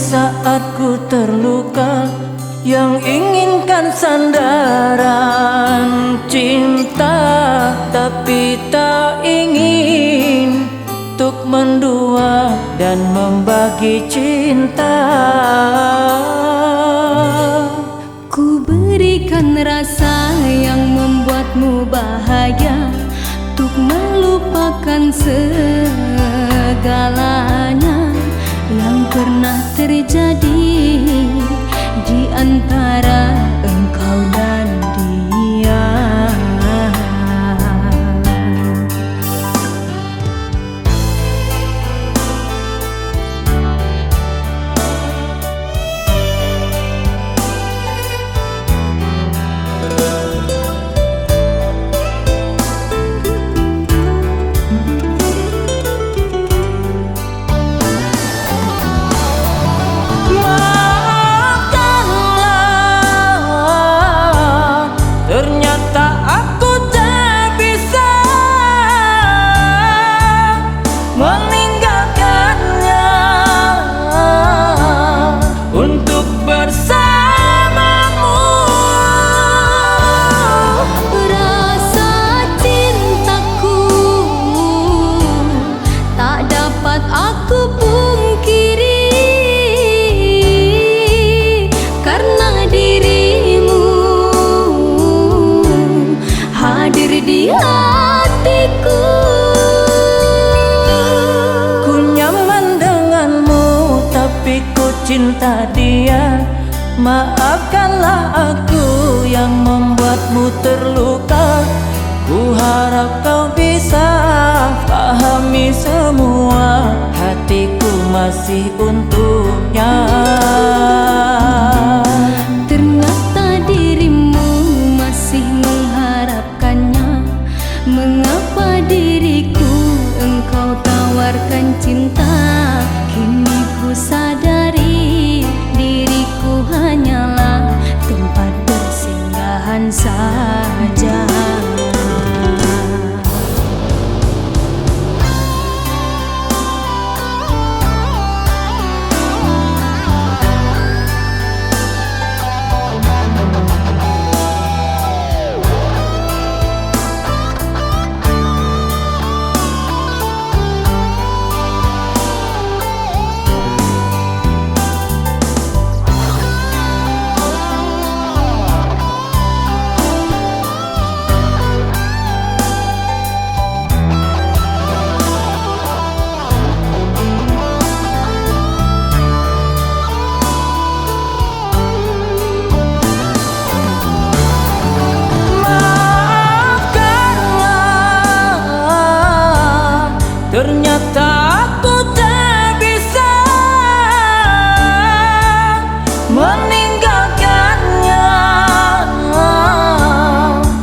saat ku terluka, yang inginkan sandaran cinta, tapi tak ingin untuk mendua dan membagi cinta. Ku berikan rasa yang membuatmu bahagia, untuk melupakan segalanya yang pernah terjadi di antara engkau dan dia. Cinta dia, maafkanlah aku yang membuatmu terluka. Ku harap kau bisa pahami semua, hatiku masih untuknya. Ternyata dirimu masih mengharapkannya. Mengapa diriku engkau tawarkan cinta? Kini ku sadari diriku hanyalah tempat persinggahan saja. Ternyata aku tak bisa meninggalkannya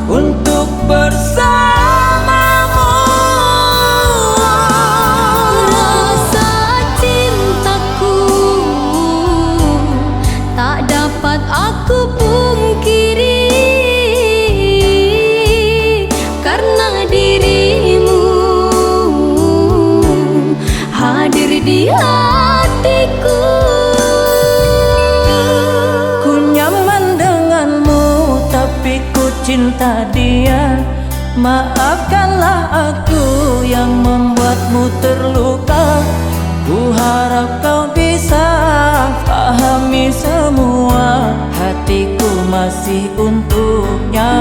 untuk bersamamu. Rasa cintaku tak dapat aku pungkiri, karena dirimu hadir di hatiku. Ku nyaman denganmu, tapi ku cinta dia. Maafkanlah aku yang membuatmu terluka. Ku harap kau bisa pahami semua, hatiku masih untuknya.